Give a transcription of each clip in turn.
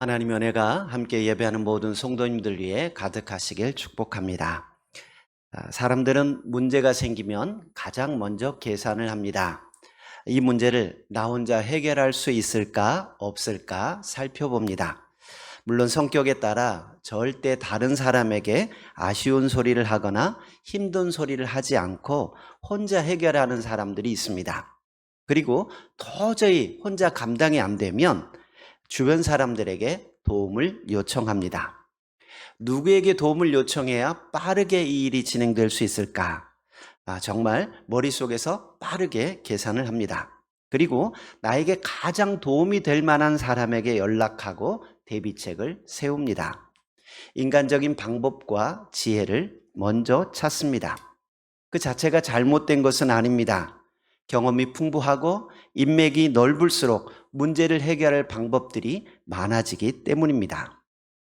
하나님의 은혜가 함께 예배하는 모든 성도님들 위해 가득하시길 축복합니다. 사람들은 문제가 생기면 가장 먼저 계산을 합니다. 이 문제를 나 혼자 해결할 수 있을까 없을까 살펴봅니다. 물론 성격에 따라 절대 다른 사람에게 아쉬운 소리를 하거나 힘든 소리를 하지 않고 혼자 해결하는 사람들이 있습니다. 그리고 도저히 혼자 감당이 안 되면 주변 사람들에게 도움을 요청합니다. 누구에게 도움을 요청해야 빠르게 이 일이 진행될 수 있을까? 정말 머릿속에서 빠르게 계산을 합니다. 그리고 나에게 가장 도움이 될 만한 사람에게 연락하고 대비책을 세웁니다. 인간적인 방법과 지혜를 먼저 찾습니다. 그 자체가 잘못된 것은 아닙니다. 경험이 풍부하고 인맥이 넓을수록 문제를 해결할 방법들이 많아지기 때문입니다.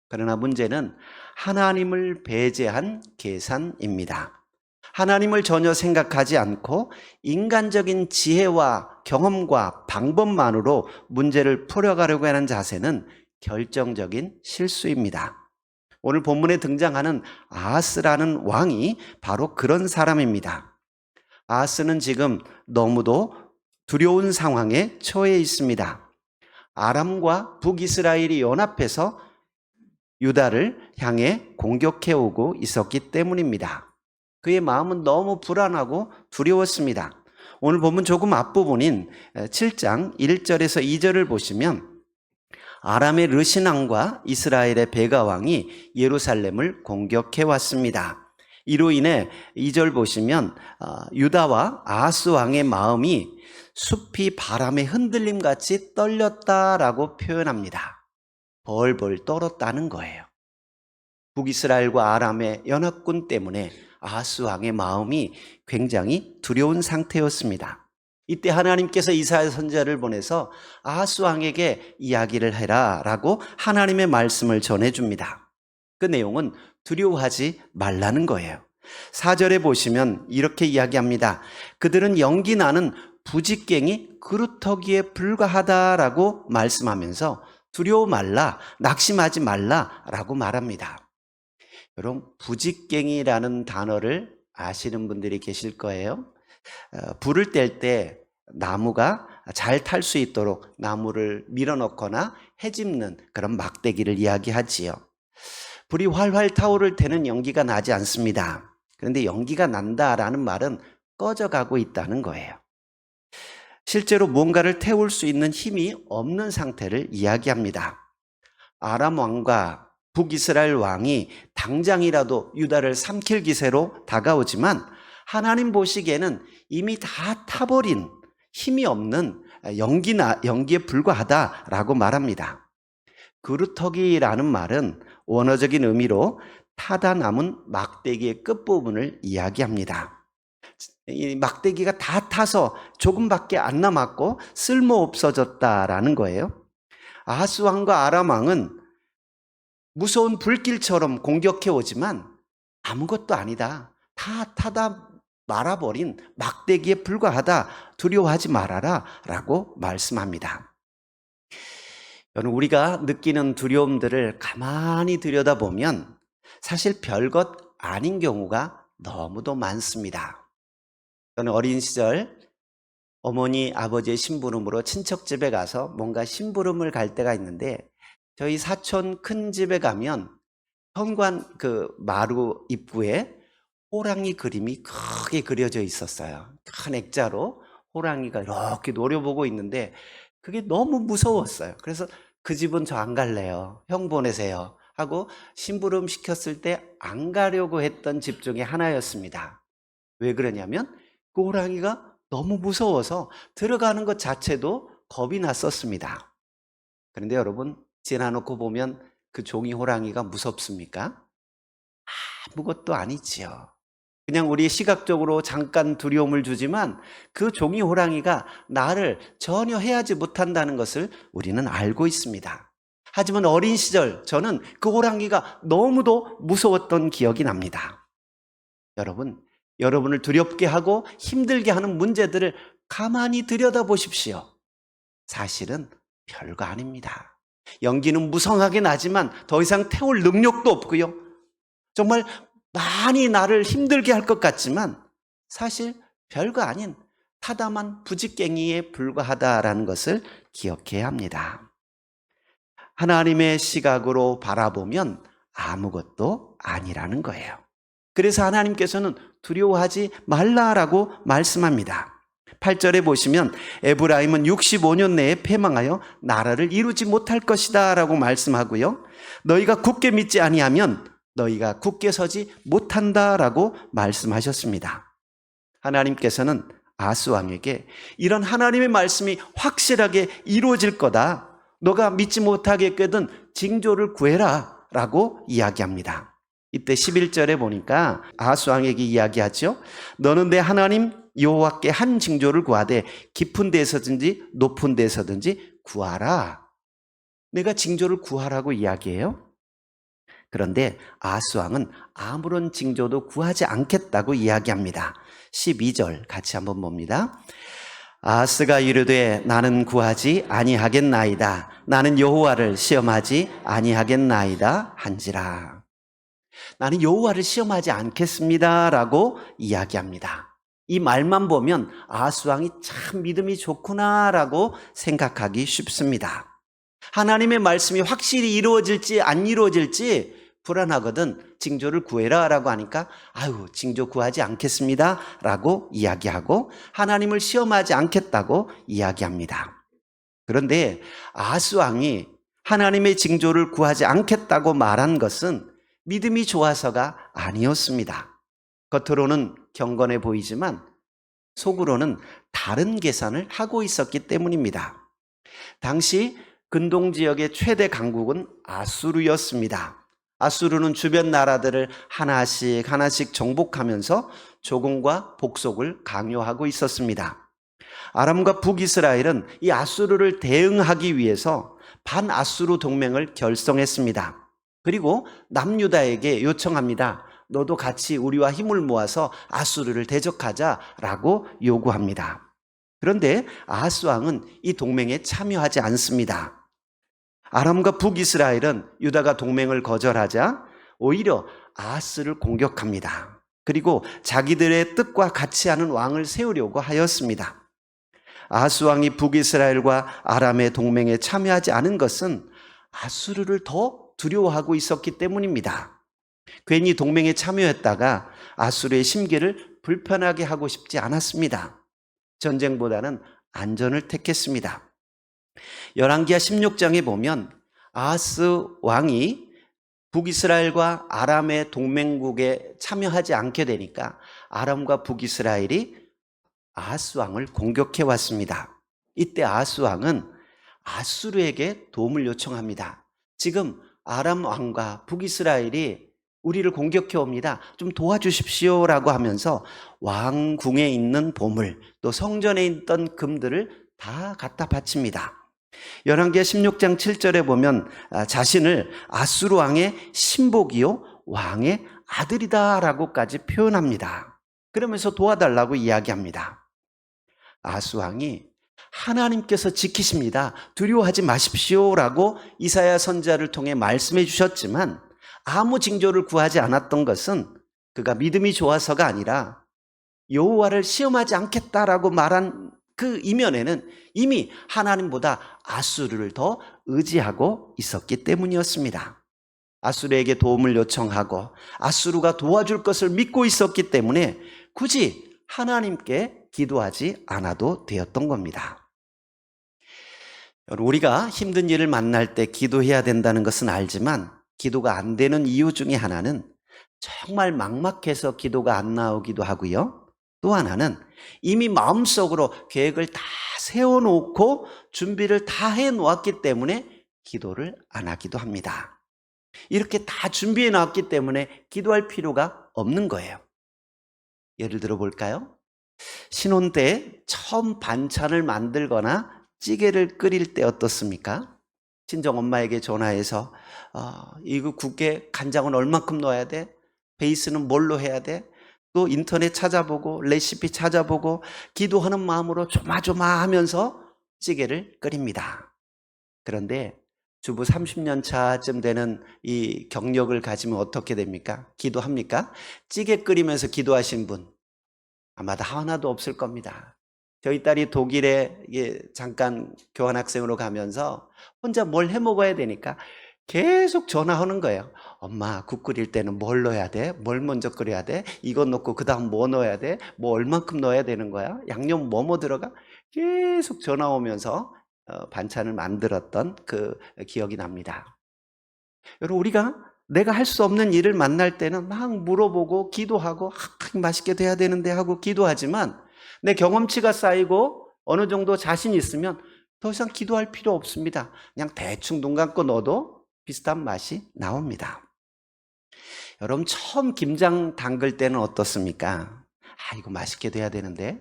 그러나 문제는 하나님을 배제한 계산입니다. 하나님을 전혀 생각하지 않고 인간적인 지혜와 경험과 방법만으로 문제를 풀어가려고 하는 자세는 결정적인 실수입니다. 오늘 본문에 등장하는 아하스라는 왕이 바로 그런 사람입니다. 아하스는 지금 너무도 두려운 상황에 처해 있습니다. 아람과 북이스라엘이 연합해서 유다를 향해 공격해 오고 있었기 때문입니다. 그의 마음은 너무 불안하고 두려웠습니다. 오늘 보면 조금 앞부분인 7장 1절에서 2절을 보시면 아람의 르시낭과 이스라엘의 베가 왕이 예루살렘을 공격해 왔습니다. 이로 인해 2절 보시면 유다와 아하스 왕의 마음이 숲이 바람의 흔들림같이 떨렸다라고 표현합니다. 벌벌 떨었다는 거예요. 북이스라엘과 아람의 연합군 때문에 아하스 왕의 마음이 굉장히 두려운 상태였습니다. 이때 하나님께서 이사야 선지자를 보내서 아하스 왕에게 이야기를 해라 라고 하나님의 말씀을 전해줍니다. 그 내용은 두려워하지 말라는 거예요. 4절에 보시면 이렇게 이야기합니다. 그들은 연기 나는 부직갱이 그루터기에 불과하다라고 말씀하면서 두려워 말라, 낙심하지 말라라고 말합니다. 여러분, 부직갱이라는 단어를 아시는 분들이 계실 거예요. 불을 뗄 때 나무가 잘 탈 수 있도록 나무를 밀어넣거나 헤집는 그런 막대기를 이야기하지요. 불이 활활 타오를 때는 연기가 나지 않습니다. 그런데 연기가 난다라는 말은 꺼져가고 있다는 거예요. 실제로 무언가를 태울 수 있는 힘이 없는 상태를 이야기합니다. 아람 왕과 북이스라엘 왕이 당장이라도 유다를 삼킬 기세로 다가오지만 하나님 보시기에는 이미 다 타버린 힘이 없는 연기에 불과하다라고 말합니다. 그루터기라는 말은 원어적인 의미로 타다 남은 막대기의 끝부분을 이야기합니다. 이 막대기가 다 타서 조금밖에 안 남았고 쓸모없어졌다라는 거예요. 아하스 왕과 아람 왕은 무서운 불길처럼 공격해 오지만 아무것도 아니다. 다 타다 말아버린 막대기에 불과하다. 두려워하지 말아라 라고 말씀합니다. 여러분, 우리가 느끼는 두려움들을 가만히 들여다보면 사실 별것 아닌 경우가 너무도 많습니다. 저는 어린 시절 어머니, 아버지의 심부름으로 친척 집에 가서 뭔가 심부름을 갈 때가 있는데 저희 사촌 큰 집에 가면 현관 마루 입구에 호랑이 그림이 크게 그려져 있었어요. 큰 액자로 호랑이가 이렇게 노려보고 있는데 그게 너무 무서웠어요. 그래서 그 집은 저 안 갈래요. 형 보내세요. 하고 심부름 시켰을 때 안 가려고 했던 집 중에 하나였습니다. 왜 그러냐면 그 호랑이가 너무 무서워서 들어가는 것 자체도 겁이 났었습니다. 그런데 여러분, 지나놓고 보면 그 종이 호랑이가 무섭습니까? 아무것도 아니지요. 그냥 우리 시각적으로 잠깐 두려움을 주지만 그 종이 호랑이가 나를 전혀 해하지 못한다는 것을 우리는 알고 있습니다. 하지만 어린 시절 저는 그 호랑이가 너무도 무서웠던 기억이 납니다. 여러분을 두렵게 하고 힘들게 하는 문제들을 가만히 들여다보십시오. 사실은 별거 아닙니다. 연기는 무성하게 나지만 더 이상 태울 능력도 없고요. 정말 많이 나를 힘들게 할 것 같지만 사실 별거 아닌 타담한 부직갱이에 불과하다라는 것을 기억해야 합니다. 하나님의 시각으로 바라보면 아무것도 아니라는 거예요. 그래서 하나님께서는 두려워하지 말라라고 말씀합니다. 8절에 보시면 에브라임은 65년 내에 패망하여 나라를 이루지 못할 것이다 라고 말씀하고요. 너희가 굳게 믿지 아니하면 너희가 굳게 서지 못한다 라고 말씀하셨습니다. 하나님께서는 아스 왕에게 이런 하나님의 말씀이 확실하게 이루어질 거다. 너가 믿지 못하겠거든 징조를 구해라 라고 이야기합니다. 이때 11절에 보니까 아하스 왕에게 이야기하죠. 너는 내 하나님 여호와께 한 징조를 구하되 깊은 데서든지 높은 데서든지 구하라. 내가 징조를 구하라고 이야기해요. 그런데 아하스 왕은 아무런 징조도 구하지 않겠다고 이야기합니다. 12절 같이 한번 봅니다. 아하스가 이르되 나는 구하지 아니하겠나이다. 나는 여호와를 시험하지 아니하겠나이다 한지라. 나는 여호와를 시험하지 않겠습니다 라고 이야기합니다. 이 말만 보면 아하스 왕이 참 믿음이 좋구나라고 생각하기 쉽습니다. 하나님의 말씀이 확실히 이루어질지 안 이루어질지 불안하거든 징조를 구해라 라고 하니까 아유 징조 구하지 않겠습니다 라고 이야기하고 하나님을 시험하지 않겠다고 이야기합니다. 그런데 아하스 왕이 하나님의 징조를 구하지 않겠다고 말한 것은 믿음이 좋아서가 아니었습니다. 겉으로는 경건해 보이지만 속으로는 다른 계산을 하고 있었기 때문입니다. 당시 근동 지역의 최대 강국은 아수르였습니다. 아수르는 주변 나라들을 하나씩 정복하면서 조공과 복속을 강요하고 있었습니다. 아람과 북이스라엘은 이 아수르를 대응하기 위해서 반아수르 동맹을 결성했습니다. 그리고 남유다에게 요청합니다. 너도 같이 우리와 힘을 모아서 아수르를 대적하자라고 요구합니다. 그런데 아하스 왕은 이 동맹에 참여하지 않습니다. 아람과 북이스라엘은 유다가 동맹을 거절하자 오히려 아하스를 공격합니다. 그리고 자기들의 뜻과 같이 하는 왕을 세우려고 하였습니다. 아하스 왕이 북이스라엘과 아람의 동맹에 참여하지 않은 것은 아수르를 더 두려워하고 있었기 때문입니다. 괜히 동맹에 참여했다가 아수르의 심기를 불편하게 하고 싶지 않았습니다. 전쟁보다는 안전을 택했습니다. 열왕기하 16장에 보면 아하스 왕이 북이스라엘과 아람의 동맹국에 참여하지 않게 되니까 아람과 북이스라엘이 아하스 왕을 공격해 왔습니다. 이때 아하스 왕은 아수르에게 도움을 요청합니다. 지금 아람 왕과 북이스라엘이 우리를 공격해 옵니다. 좀 도와주십시오라고 하면서 왕궁에 있는 보물 또 성전에 있던 금들을 다 갖다 바칩니다. 열왕기하 16장 7절에 보면 자신을 아수르 왕의 신복이요 왕의 아들이다라고까지 표현합니다. 그러면서 도와달라고 이야기합니다. 아하스 왕이 하나님께서 지키십니다. 두려워하지 마십시오라고 이사야 선지자를 통해 말씀해 주셨지만 아무 징조를 구하지 않았던 것은 그가 믿음이 좋아서가 아니라 여호와를 시험하지 않겠다라고 말한 그 이면에는 이미 하나님보다 아수르를 더 의지하고 있었기 때문이었습니다. 아수르에게 도움을 요청하고 아수르가 도와줄 것을 믿고 있었기 때문에 굳이 하나님께 기도하지 않아도 되었던 겁니다. 우리가 힘든 일을 만날 때 기도해야 된다는 것은 알지만 기도가 안 되는 이유 중에 하나는 정말 막막해서 기도가 안 나오기도 하고요. 또 하나는 이미 마음속으로 계획을 다 세워놓고 준비를 다 해놓았기 때문에 기도를 안 하기도 합니다. 이렇게 다 준비해 놨기 때문에 기도할 필요가 없는 거예요. 예를 들어 볼까요? 신혼 때 처음 반찬을 만들거나 찌개를 끓일 때 어떻습니까? 친정 엄마에게 전화해서 이거 국에 간장은 얼만큼 넣어야 돼? 베이스는 뭘로 해야 돼? 또 인터넷 찾아보고 레시피 찾아보고 기도하는 마음으로 조마조마하면서 찌개를 끓입니다. 그런데 주부 30년 차쯤 되는 이 경력을 가지면 어떻게 됩니까? 기도합니까? 찌개 끓이면서 기도하신 분 아마도 하나도 없을 겁니다. 저희 딸이 독일에 잠깐 교환학생으로 가면서 혼자 뭘 해 먹어야 되니까 계속 전화하는 거예요. 엄마, 국 끓일 때는 뭘 넣어야 돼? 뭘 먼저 끓여야 돼? 이거 넣고 그 다음 뭐 넣어야 돼? 뭐 얼만큼 넣어야 되는 거야? 양념 뭐 들어가? 계속 전화 오면서 반찬을 만들었던 그 기억이 납니다. 여러분, 우리가 내가 할 수 없는 일을 만날 때는 막 물어보고 기도하고 맛있게 돼야 되는데 하고 기도하지만 내 경험치가 쌓이고 어느 정도 자신이 있으면 더 이상 기도할 필요 없습니다. 그냥 대충 눈 감고 넣어도 비슷한 맛이 나옵니다. 여러분, 처음 김장 담글 때는 어떻습니까? 이거 맛있게 돼야 되는데,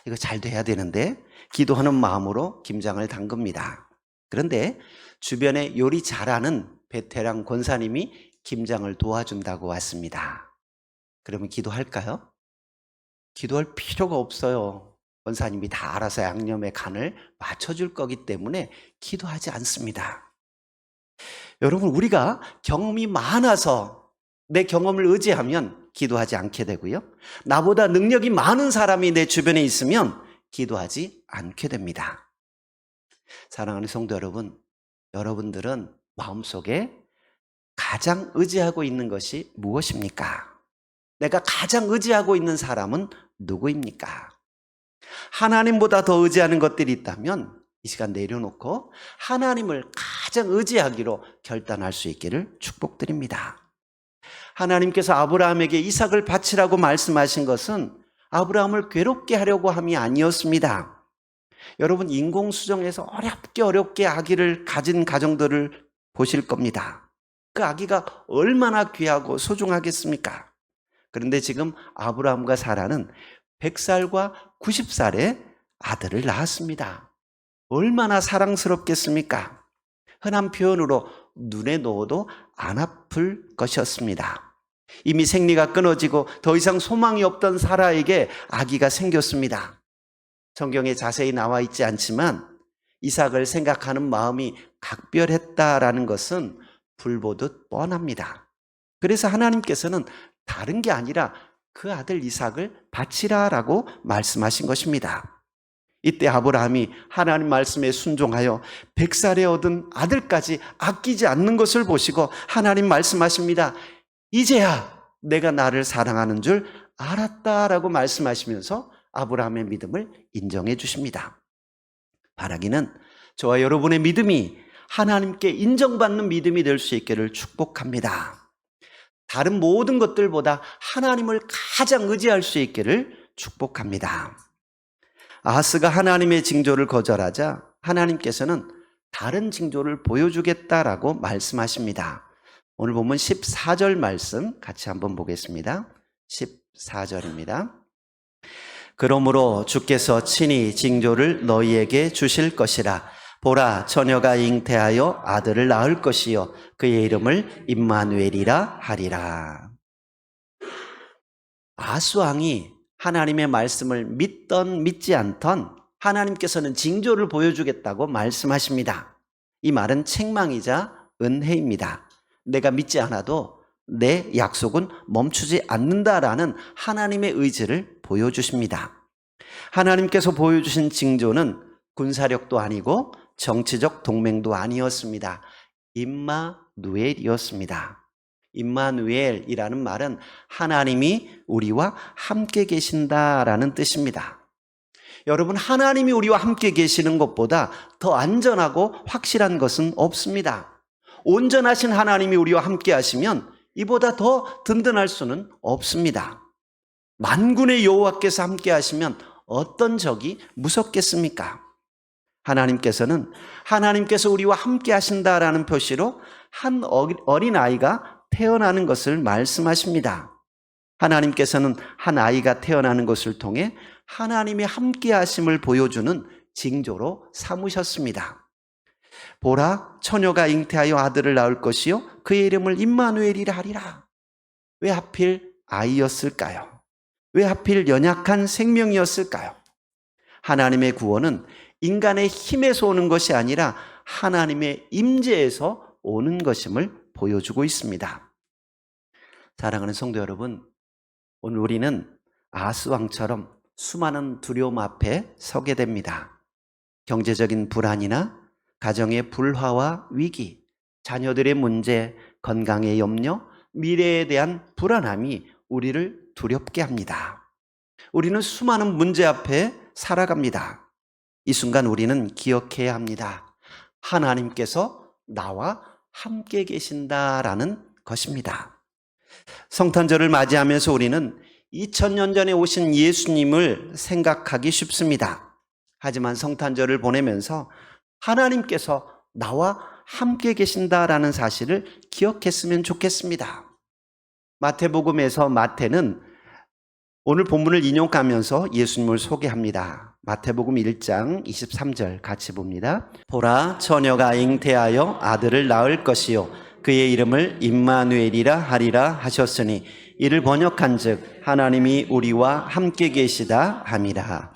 이거 잘 돼야 되는데 기도하는 마음으로 김장을 담급니다. 그런데 주변에 요리 잘하는 베테랑 권사님이 김장을 도와준다고 왔습니다. 그러면 기도할까요? 기도할 필요가 없어요. 권사님이 다 알아서 양념의 간을 맞춰줄 거기 때문에 기도하지 않습니다. 여러분, 우리가 경험이 많아서 내 경험을 의지하면 기도하지 않게 되고요. 나보다 능력이 많은 사람이 내 주변에 있으면 기도하지 않게 됩니다. 사랑하는 성도 여러분, 여러분들은 마음속에 가장 의지하고 있는 것이 무엇입니까? 내가 가장 의지하고 있는 사람은 누구입니까? 하나님보다 더 의지하는 것들이 있다면 이 시간 내려놓고 하나님을 가장 의지하기로 결단할 수 있기를 축복드립니다. 하나님께서 아브라함에게 이삭을 바치라고 말씀하신 것은 아브라함을 괴롭게 하려고 함이 아니었습니다. 여러분, 인공수정에서 어렵게 아기를 가진 가정들을 보실 겁니다. 그 아기가 얼마나 귀하고 소중하겠습니까? 그런데 지금 아브라함과 사라는 100살과 90살에 아들을 낳았습니다. 얼마나 사랑스럽겠습니까? 흔한 표현으로 눈에 넣어도 안 아플 것이었습니다. 이미 생리가 끊어지고 더 이상 소망이 없던 사라에게 아기가 생겼습니다. 성경에 자세히 나와 있지 않지만 이삭을 생각하는 마음이 각별했다라는 것은 불보듯 뻔합니다. 그래서 하나님께서는 다른 게 아니라 그 아들 이삭을 바치라라고 말씀하신 것입니다. 이때 아브라함이 하나님 말씀에 순종하여 100살에 얻은 아들까지 아끼지 않는 것을 보시고 하나님 말씀하십니다. 이제야 내가 나를 사랑하는 줄 알았다라고 말씀하시면서 아브라함의 믿음을 인정해 주십니다. 바라기는 저와 여러분의 믿음이 하나님께 인정받는 믿음이 될 수 있기를 축복합니다. 다른 모든 것들보다 하나님을 가장 의지할 수 있기를 축복합니다. 아하스가 하나님의 징조를 거절하자 하나님께서는 다른 징조를 보여주겠다라고 말씀하십니다. 오늘 보면 14절 말씀 같이 한번 보겠습니다. 14절입니다. 그러므로 주께서 친히 징조를 너희에게 주실 것이라. 보라, 처녀가 잉태하여 아들을 낳을 것이요 그의 이름을 임마누엘이라 하리라. 아하스 왕이 하나님의 말씀을 믿던 믿지 않던 하나님께서는 징조를 보여주겠다고 말씀하십니다. 이 말은 책망이자 은혜입니다. 내가 믿지 않아도 내 약속은 멈추지 않는다라는 하나님의 의지를 보여주십니다. 하나님께서 보여주신 징조는 군사력도 아니고 정치적 동맹도 아니었습니다. 임마누엘이었습니다. 임마누엘이라는 말은 하나님이 우리와 함께 계신다라는 뜻입니다. 여러분, 하나님이 우리와 함께 계시는 것보다 더 안전하고 확실한 것은 없습니다. 온전하신 하나님이 우리와 함께 하시면 이보다 더 든든할 수는 없습니다. 만군의 여호와께서 함께 하시면 어떤 적이 무섭겠습니까? 하나님께서 우리와 함께 하신다라는 표시로 한 어린아이가 태어나는 것을 말씀하십니다. 하나님께서는 한 아이가 태어나는 것을 통해 하나님의 함께 하심을 보여주는 징조로 삼으셨습니다. 보라, 처녀가 잉태하여 아들을 낳을 것이요 그의 이름을 임마누엘이라 하리라. 왜 하필 아이였을까요? 왜 하필 연약한 생명이었을까요? 하나님의 구원은 인간의 힘에서 오는 것이 아니라 하나님의 임재에서 오는 것임을 보여주고 있습니다. 사랑하는 성도 여러분, 오늘 우리는 아하스왕처럼 수많은 두려움 앞에 서게 됩니다. 경제적인 불안이나 가정의 불화와 위기, 자녀들의 문제, 건강의 염려, 미래에 대한 불안함이 우리를 두렵게 합니다. 우리는 수많은 문제 앞에 살아갑니다. 이 순간 우리는 기억해야 합니다. 하나님께서 나와 함께 계신다라는 것입니다. 성탄절을 맞이하면서 우리는 2000년 전에 오신 예수님을 생각하기 쉽습니다. 하지만 성탄절을 보내면서 하나님께서 나와 함께 계신다라는 사실을 기억했으면 좋겠습니다. 마태복음에서 마태는 오늘 본문을 인용하면서 예수님을 소개합니다. 마태복음 1장 23절 같이 봅니다. 보라, 처녀가 잉태하여 아들을 낳을 것이요 그의 이름을 임마누엘이라 하리라 하셨으니 이를 번역한즉 하나님이 우리와 함께 계시다 함이라.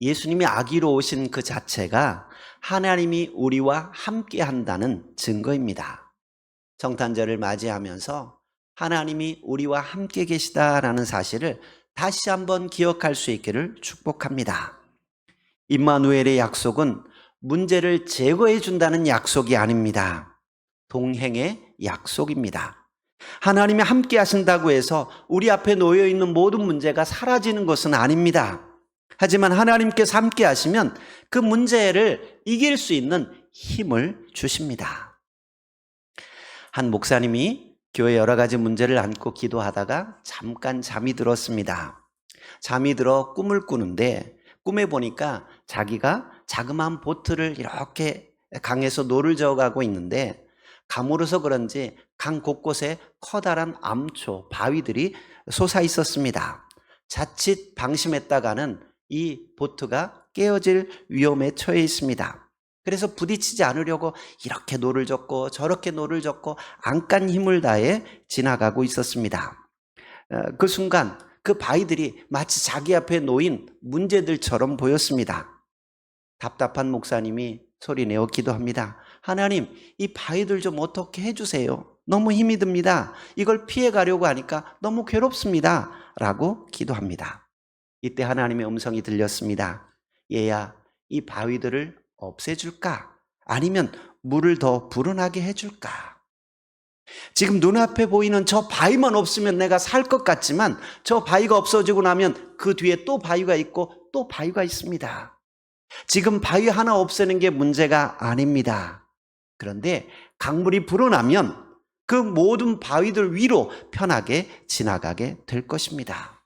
예수님이 아기로 오신 그 자체가 하나님이 우리와 함께 한다는 증거입니다. 성탄절을 맞이하면서 하나님이 우리와 함께 계시다라는 사실을 다시 한번 기억할 수 있기를 축복합니다. 임마누엘의 약속은 문제를 제거해 준다는 약속이 아닙니다. 동행의 약속입니다. 하나님이 함께 하신다고 해서 우리 앞에 놓여 있는 모든 문제가 사라지는 것은 아닙니다. 하지만 하나님께서 함께 하시면 그 문제를 이길 수 있는 힘을 주십니다. 한 목사님이 교회 여러 가지 문제를 안고 기도하다가 잠깐 잠이 들었습니다. 잠이 들어 꿈을 꾸는데 꿈에 보니까 자기가 자그마한 보트를 이렇게 강에서 노를 저어가고 있는데 가물어서 그런지 강 곳곳에 커다란 암초, 바위들이 솟아 있었습니다. 자칫 방심했다가는 이 보트가 깨어질 위험에 처해 있습니다. 그래서 부딪히지 않으려고 이렇게 노를 젓고 저렇게 노를 젓고 안간 힘을 다해 지나가고 있었습니다. 그 순간 그 바위들이 마치 자기 앞에 놓인 문제들처럼 보였습니다. 답답한 목사님이 소리내어 기도합니다. 하나님, 이 바위들 좀 어떻게 해주세요. 너무 힘이 듭니다. 이걸 피해가려고 하니까 너무 괴롭습니다. 라고 기도합니다. 이때 하나님의 음성이 들렸습니다. 얘야, 이 바위들을 없애줄까? 아니면 물을 더 불어나게 해줄까? 지금 눈앞에 보이는 저 바위만 없으면 내가 살 것 같지만 저 바위가 없어지고 나면 그 뒤에 또 바위가 있고 또 바위가 있습니다. 지금 바위 하나 없애는 게 문제가 아닙니다. 그런데 강물이 불어나면 그 모든 바위들 위로 편하게 지나가게 될 것입니다.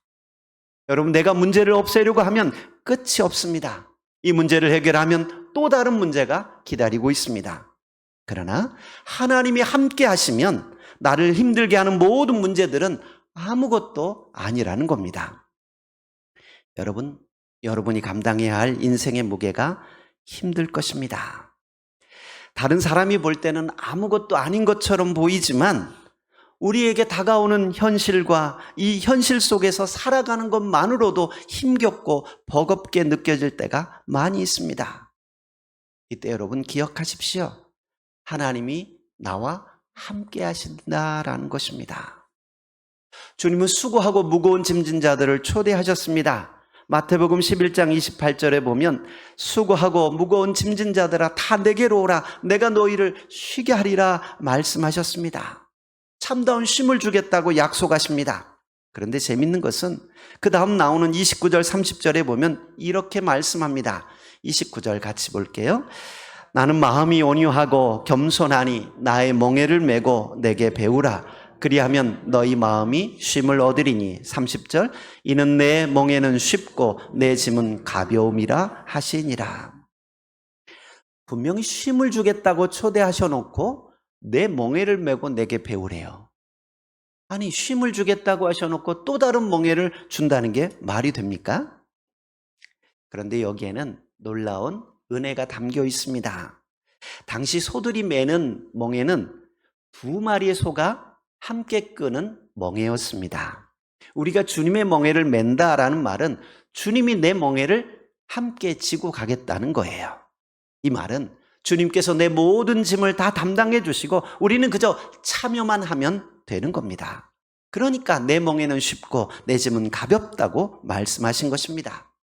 여러분, 내가 문제를 없애려고 하면 끝이 없습니다. 이 문제를 해결하면 또 다른 문제가 기다리고 있습니다. 그러나 하나님이 함께 하시면 나를 힘들게 하는 모든 문제들은 아무것도 아니라는 겁니다. 여러분이 감당해야 할 인생의 무게가 힘들 것입니다. 다른 사람이 볼 때는 아무것도 아닌 것처럼 보이지만 우리에게 다가오는 현실과 이 현실 속에서 살아가는 것만으로도 힘겹고 버겁게 느껴질 때가 많이 있습니다. 이때 여러분 기억하십시오. 하나님이 나와 함께 하신다라는 것입니다. 주님은 수고하고 무거운 짐진 자들을 초대하셨습니다. 마태복음 11장 28절에 보면 수고하고 무거운 짐진 자들아 다 내게로 오라 내가 너희를 쉬게 하리라 말씀하셨습니다. 참다운 쉼을 주겠다고 약속하십니다. 그런데 재밌는 것은 그 다음 나오는 29절 30절에 보면 이렇게 말씀합니다. 29절 같이 볼게요. 나는 마음이 온유하고 겸손하니 나의 멍에를 메고 내게 배우라. 그리하면 너희 마음이 쉼을 얻으리니. 30절 이는 내 멍에는 쉽고 내 짐은 가벼움이라 하시니라. 분명히 쉼을 주겠다고 초대하셔놓고 내 멍에를 메고 내게 배우래요. 아니, 쉼을 주겠다고 하셔놓고 또 다른 멍에를 준다는 게 말이 됩니까? 그런데 여기에는 놀라운 은혜가 담겨 있습니다. 당시 소들이 매는 멍에는 두 마리의 소가 함께 끄는 멍에였습니다. 우리가 주님의 멍에를 맨다라는 말은 주님이 내 멍에를 함께 지고 가겠다는 거예요. 이 말은 주님께서 내 모든 짐을 다 담당해 주시고 우리는 그저 참여만 하면 되는 겁니다. 그러니까 내 멍에는 쉽고 내 짐은 가볍다고 말씀하신 것입니다.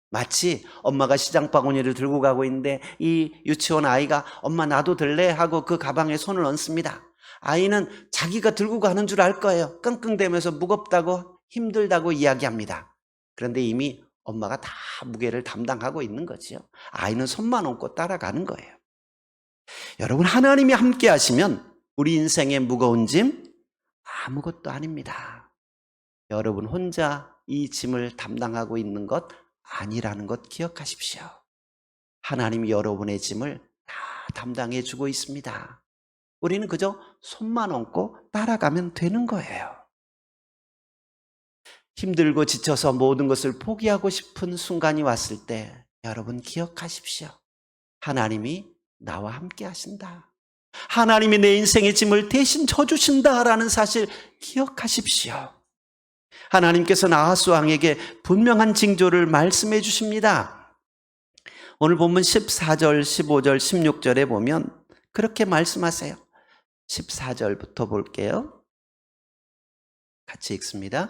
마치 엄마가 시장 바구니를 들고 가고 있는데 이 유치원 아이가 엄마 나도 들래? 하고 그 가방에 손을 얹습니다. 아이는 자기가 들고 가는 줄 알 거예요. 끙끙대면서 무겁다고 힘들다고 이야기합니다. 그런데 이미 엄마가 다 무게를 담당하고 있는 거지요. 아이는 손만 얹고 따라가는 거예요. 여러분, 하나님이 함께 하시면 우리 인생의 무거운 짐 아무것도 아닙니다. 여러분 혼자 이 짐을 담당하고 있는 것 아니라는 것 기억하십시오. 하나님이 여러분의 짐을 다 담당해 주고 있습니다. 우리는 그저 손만 얹고 따라가면 되는 거예요. 힘들고 지쳐서 모든 것을 포기하고 싶은 순간이 왔을 때 여러분 기억하십시오. 하나님이 나와 함께 하신다. 하나님이 내 인생의 짐을 대신 져주신다라는 사실 기억하십시오. 하나님께서는 아하스 왕에게 분명한 징조를 말씀해 주십니다. 오늘 본문 14절, 15절, 16절에 보면 그렇게 말씀하세요. 14절부터 볼게요. 같이 읽습니다.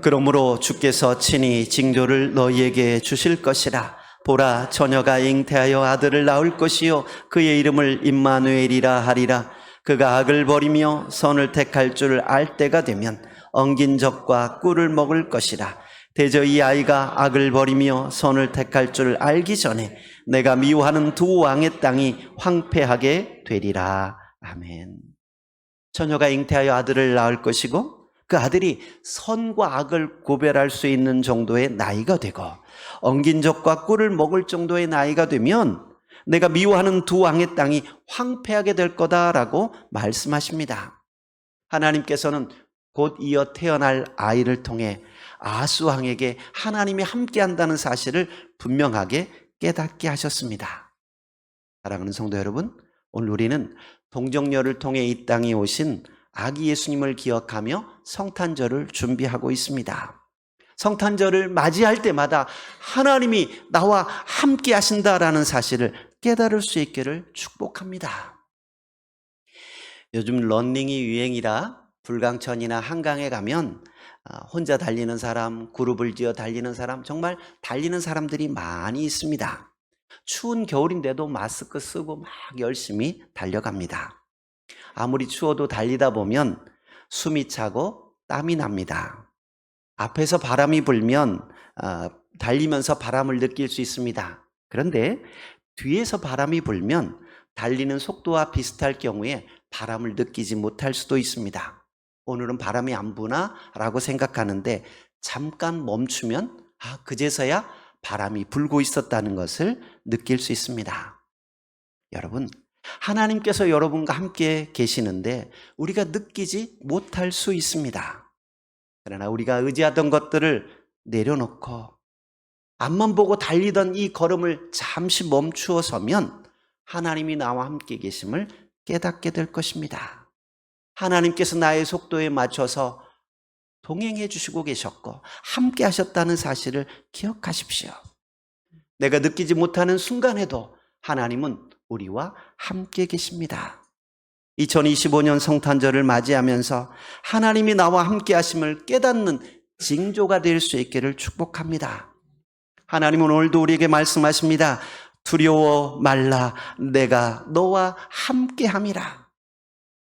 그러므로 주께서 친히 징조를 너희에게 주실 것이라. 보라, 처녀가 잉태하여 아들을 낳을 것이요 그의 이름을 임마누엘이라 하리라. 그가 악을 버리며 선을 택할 줄 알 때가 되면 엉긴 젖과 꿀을 먹을 것이라. 대저 이 아이가 악을 버리며 선을 택할 줄 알기 전에 내가 미워하는 두 왕의 땅이 황폐하게 되리라. 아멘. 처녀가 잉태하여 아들을 낳을 것이고 그 아들이 선과 악을 구별할 수 있는 정도의 나이가 되고 엉긴 젖과 꿀을 먹을 정도의 나이가 되면 내가 미워하는 두 왕의 땅이 황폐하게 될 거다라고 말씀하십니다. 하나님께서는 곧 이어 태어날 아이를 통해 아하스 왕에게 하나님이 함께한다는 사실을 분명하게 깨닫게 하셨습니다. 사랑하는 성도 여러분, 오늘 우리는 동정녀를 통해 이 땅에 오신 아기 예수님을 기억하며 성탄절을 준비하고 있습니다. 성탄절을 맞이할 때마다 하나님이 나와 함께 하신다라는 사실을 깨달을 수 있기를 축복합니다. 요즘 러닝이 유행이라 불광천이나 한강에 가면 혼자 달리는 사람, 그룹을 지어 달리는 사람, 정말 달리는 사람들이 많이 있습니다. 추운 겨울인데도 마스크 쓰고 막 열심히 달려갑니다. 아무리 추워도 달리다 보면 숨이 차고 땀이 납니다. 앞에서 바람이 불면 달리면서 바람을 느낄 수 있습니다. 그런데 뒤에서 바람이 불면 달리는 속도와 비슷할 경우에 바람을 느끼지 못할 수도 있습니다. 오늘은 바람이 안 부나? 라고 생각하는데 잠깐 멈추면 그제서야 바람이 불고 있었다는 것을 느낄 수 있습니다. 여러분, 하나님께서 여러분과 함께 계시는데 우리가 느끼지 못할 수 있습니다. 그러나 우리가 의지하던 것들을 내려놓고 앞만 보고 달리던 이 걸음을 잠시 멈추어 서면 하나님이 나와 함께 계심을 깨닫게 될 것입니다. 하나님께서 나의 속도에 맞춰서 동행해 주시고 계셨고 함께 하셨다는 사실을 기억하십시오. 내가 느끼지 못하는 순간에도 하나님은 우리와 함께 계십니다. 2025년 성탄절을 맞이하면서 하나님이 나와 함께 하심을 깨닫는 징조가 될 수 있기를 축복합니다. 하나님은 오늘도 우리에게 말씀하십니다. 두려워 말라, 내가 너와 함께 함이라.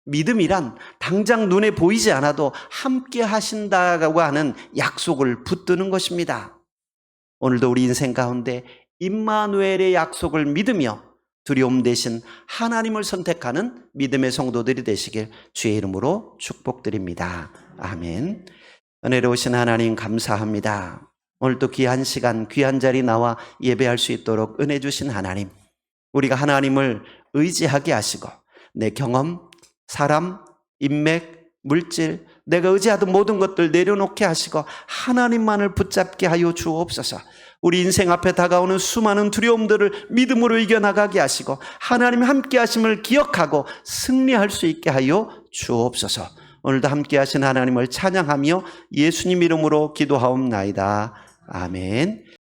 믿음이란 당장 눈에 보이지 않아도 함께 하신다고 하는 약속을 붙드는 것입니다. 오늘도 우리 인생 가운데 임마누엘의 약속을 믿으며 두려움 대신 하나님을 선택하는 믿음의 성도들이 되시길 주의 이름으로 축복드립니다. 아멘. 은혜로우신 하나님 감사합니다. 오늘도 귀한 시간, 귀한 자리 나와 예배할 수 있도록 은혜 주신 하나님, 우리가 하나님을 의지하게 하시고 내 경험, 사람, 인맥, 물질, 내가 의지하던 모든 것들 내려놓게 하시고 하나님만을 붙잡게 하여 주옵소서. 우리 인생 앞에 다가오는 수많은 두려움들을 믿음으로 이겨나가게 하시고 하나님 함께 하심을 기억하고 승리할 수 있게 하여 주옵소서. 오늘도 함께 하신 하나님을 찬양하며 예수님 이름으로 기도하옵나이다. 아멘.